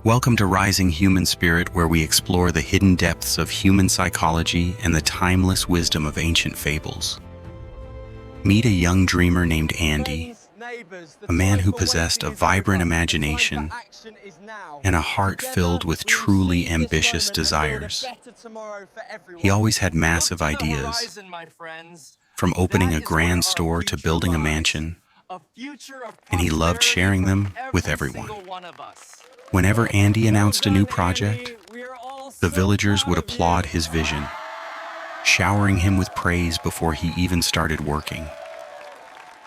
Welcome to Rising Human Spirit, where we explore the hidden depths of human psychology and the timeless wisdom of ancient fables. Meet a young dreamer named Andy, a man who possessed a vibrant imagination and a heart filled with truly ambitious desires. He always had massive ideas, from opening a grand store to building a mansion, and he loved sharing them with everyone. Whenever Andy announced a new project, the villagers would applaud his vision, showering him with praise before he even started working.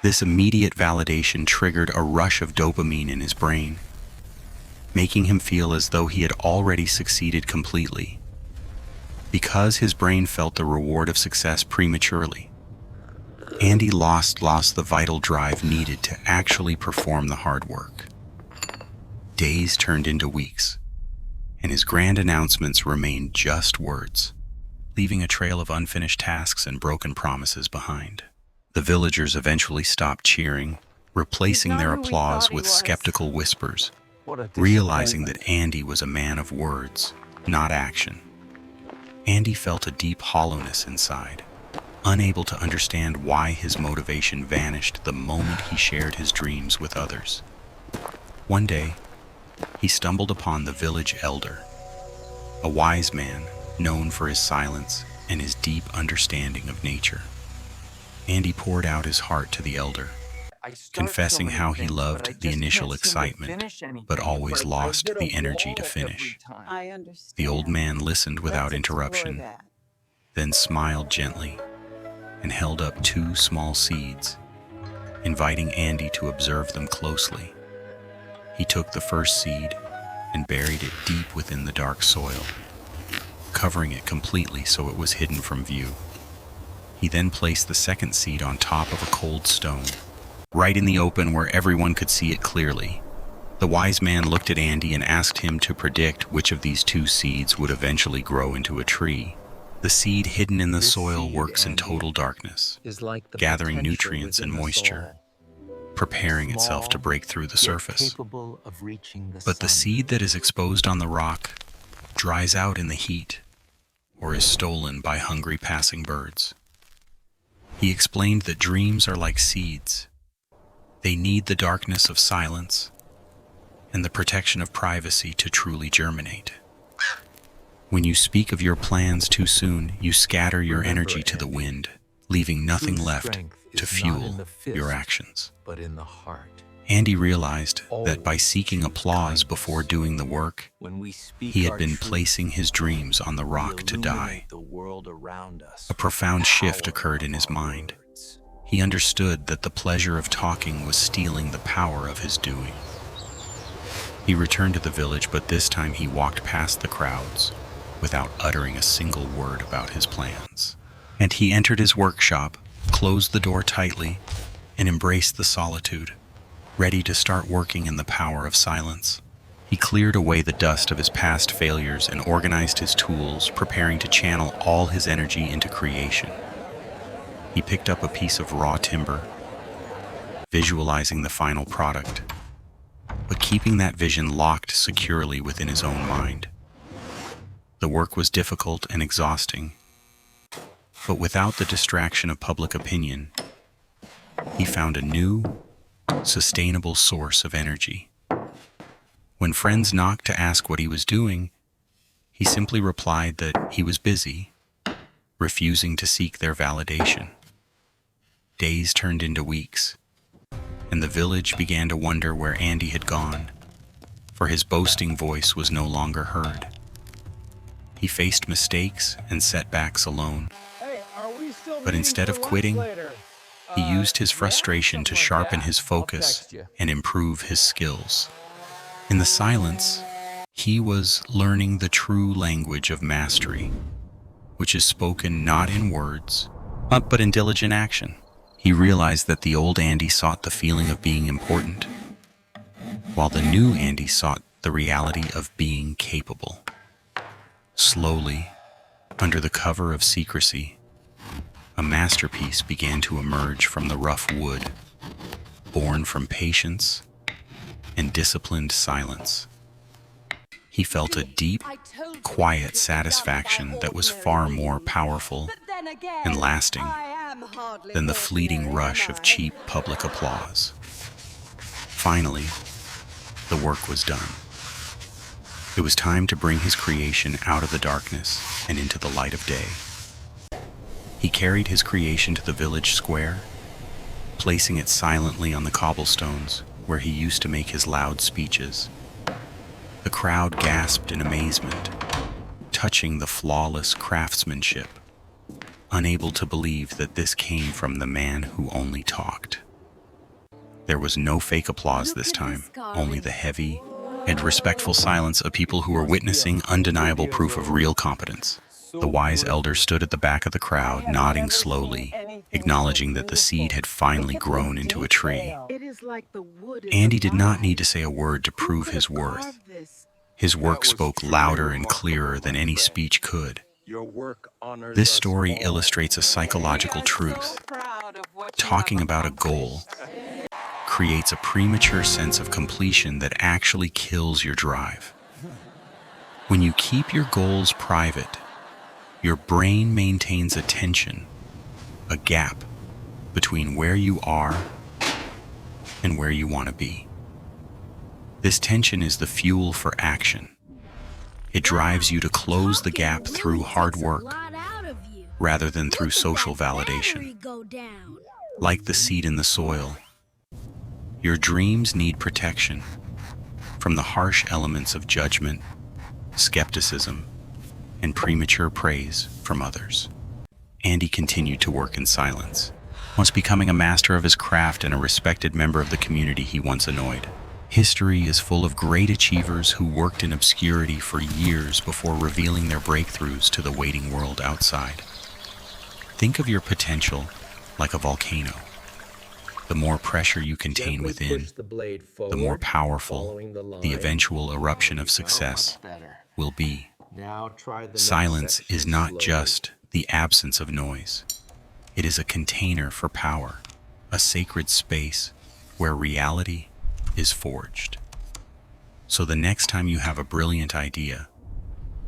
This immediate validation triggered a rush of dopamine in his brain, making him feel as though he had already succeeded completely, because his brain felt the reward of success prematurely. Andy lost the vital drive needed to actually perform the hard work. Days turned into weeks, and his grand announcements remained just words, leaving a trail of unfinished tasks and broken promises behind. The villagers eventually stopped cheering, replacing their applause with skeptical whispers, realizing that Andy was a man of words, not action. Andy felt a deep hollowness inside, unable to understand why his motivation vanished the moment he shared his dreams with others. One day, he stumbled upon the village elder, a wise man known for his silence and his deep understanding of nature. Andy poured out his heart to the elder, confessing how he loved the initial excitement, but always lost the energy to finish. The old man listened without interruption, then smiled gently and held up 2 small seeds, inviting Andy to observe them closely. He took the first seed and buried it deep within the dark soil, covering it completely so it was hidden from view. He then placed the second seed on top of a cold stone, right in the open where everyone could see it clearly. The wise man looked at Andy and asked him to predict which of these 2 seeds would eventually grow into a tree. The seed hidden in the soil works in total darkness, gathering nutrients and moisture, preparing itself to break through the surface. But the seed that is exposed on the rock dries out in the heat or is stolen by hungry passing birds. He explained that dreams are like seeds. They need the darkness of silence and the protection of privacy to truly germinate. When you speak of your plans too soon, you scatter your energy to the wind, leaving nothing left to fuel your actions. But in the heart. Andy realized that by seeking applause before doing the work, he had been placing his dreams on the rock to die. A profound shift occurred in his mind. He understood that the pleasure of talking was stealing the power of his doing. He returned to the village, but this time he walked past the crowds without uttering a single word about his plans. And he entered his workshop, closed the door tightly, and embraced the solitude, ready to start working in the power of silence. He cleared away the dust of his past failures and organized his tools, preparing to channel all his energy into creation. He picked up a piece of raw timber, visualizing the final product, but keeping that vision locked securely within his own mind. The work was difficult and exhausting, but without the distraction of public opinion, he found a new, sustainable source of energy. When friends knocked to ask what he was doing, he simply replied that he was busy, refusing to seek their validation. Days turned into weeks, and the village began to wonder where Andy had gone, for his boasting voice was no longer heard. He faced mistakes and setbacks alone, but instead of quitting, he used his frustration to sharpen his focus and improve his skills. In the silence, he was learning the true language of mastery, which is spoken not in words, but in diligent action. He realized that the old Andy sought the feeling of being important, while the new Andy sought the reality of being capable. Slowly, under the cover of secrecy, a masterpiece began to emerge from the rough wood, born from patience and disciplined silence. He felt a deep, quiet satisfaction that was far more powerful and lasting than the fleeting rush of cheap public applause. Finally, the work was done. It was time to bring his creation out of the darkness and into the light of day. He carried his creation to the village square, placing it silently on the cobblestones where he used to make his loud speeches. The crowd gasped in amazement, touching the flawless craftsmanship, unable to believe that this came from the man who only talked. There was no fake applause this time, only the heavy and respectful silence of people who were witnessing undeniable proof of real competence. The wise elder stood at the back of the crowd, nodding slowly, acknowledging that the seed had finally grown into a tree. Andy did not need to say a word to prove his worth. His work spoke louder and clearer than any speech could. This story illustrates a psychological truth. Talking about a goal creates a premature sense of completion that actually kills your drive. When you keep your goals private, your brain maintains a tension, a gap between where you are and where you want to be. This tension is the fuel for action. It drives you to close the gap through hard work rather than through social validation. Like the seed in the soil, your dreams need protection from the harsh elements of judgment, skepticism, and premature praise from others. Andy continued to work in silence, once becoming a master of his craft and a respected member of the community he once annoyed. History is full of great achievers who worked in obscurity for years before revealing their breakthroughs to the waiting world outside. Think of your potential like a volcano. The more pressure you contain within, the more powerful the eventual eruption of success will be. Silence is not just the absence of noise. It is a container for power, a sacred space where reality is forged. So the next time you have a brilliant idea,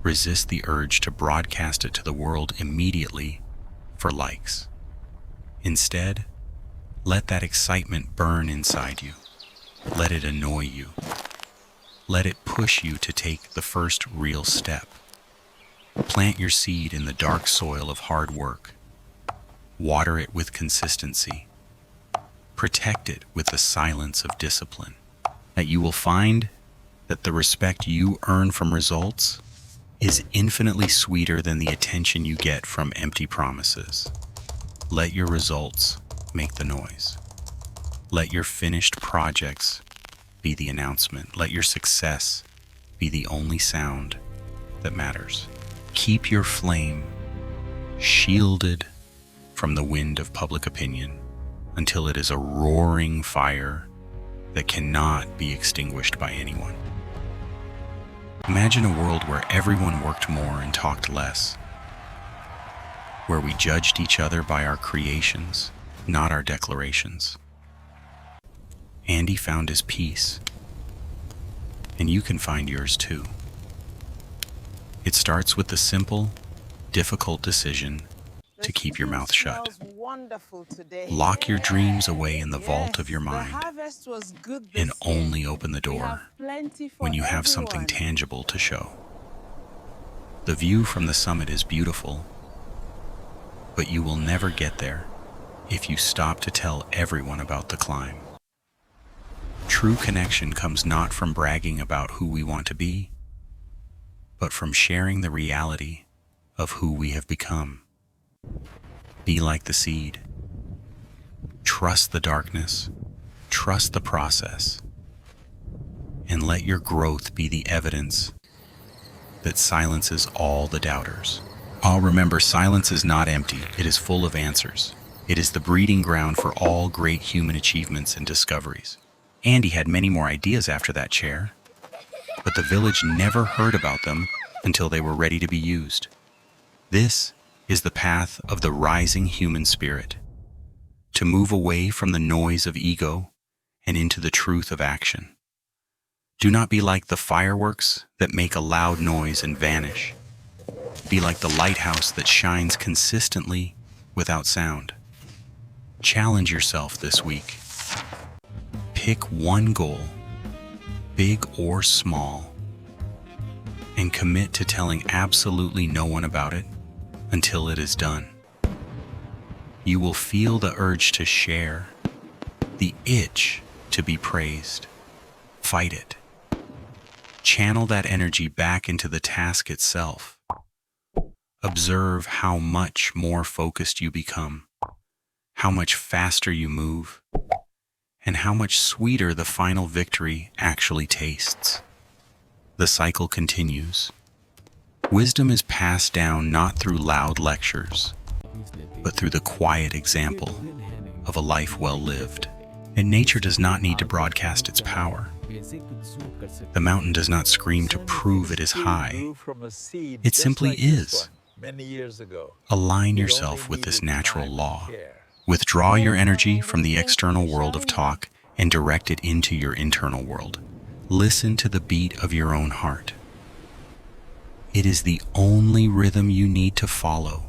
resist the urge to broadcast it to the world immediately for likes. Instead, let that excitement burn inside you. Let it annoy you. Let it push you to take the first real step. Plant your seed in the dark soil of hard work. Water it with consistency. Protect it with the silence of discipline. That you will find that the respect you earn from results is infinitely sweeter than the attention you get from empty promises. Let your results make the noise. Let your finished projects be the announcement. Let your success be the only sound that matters. Keep your flame shielded from the wind of public opinion until it is a roaring fire that cannot be extinguished by anyone. Imagine a world where everyone worked more and talked less, where we judged each other by our creations, not our declarations. Andy found his peace, and you can find yours too. It starts with the simple, difficult decision to keep your mouth shut. Lock your dreams away in the vault of your mind and only open the door when you have something tangible to show. The view from the summit is beautiful, but you will never get there if you stop to tell everyone about the climb. True connection comes not from bragging about who we want to be, but from sharing the reality of who we have become. Be like the seed. Trust the darkness, trust the process, and let your growth be the evidence that silences all the doubters. Remember, silence is not empty, it is full of answers. It is the breeding ground for all great human achievements and discoveries. Andy had many more ideas after that chair, but the village never heard about them until they were ready to be used. This is the path of the rising human spirit, to move away from the noise of ego and into the truth of action. Do not be like the fireworks that make a loud noise and vanish. Be like the lighthouse that shines consistently without sound. Challenge yourself this week. Pick one goal, big or small, and commit to telling absolutely no one about it until it is done. You will feel the urge to share, the itch to be praised. Fight it. Channel that energy back into the task itself. Observe how much more focused you become, how much faster you move, and how much sweeter the final victory actually tastes. The cycle continues. Wisdom is passed down not through loud lectures, but through the quiet example of a life well lived. And nature does not need to broadcast its power. The mountain does not scream to prove it is high. It simply is. Align yourself with this natural law. Withdraw your energy from the external world of talk and direct it into your internal world. Listen to the beat of your own heart. It is the only rhythm you need to follow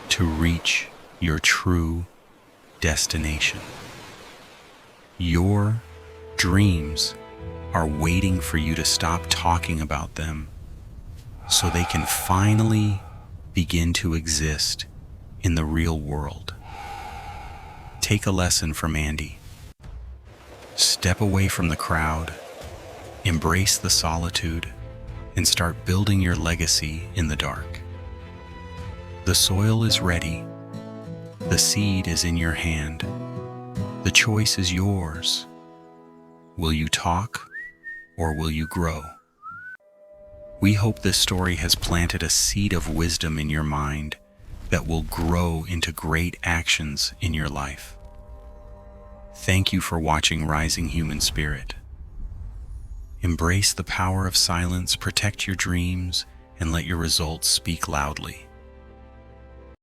to reach your true destination. Your dreams are waiting for you to stop talking about them so they can finally begin to exist in the real world. Take a lesson from Andy. Step away from the crowd, embrace the solitude, and start building your legacy in the dark. The soil is ready. The seed is in your hand. The choice is yours. Will you talk or will you grow? We hope this story has planted a seed of wisdom in your mind that will grow into great actions in your life. Thank you for watching Rising Human Spirit. Embrace the power of silence, protect your dreams, and let your results speak loudly.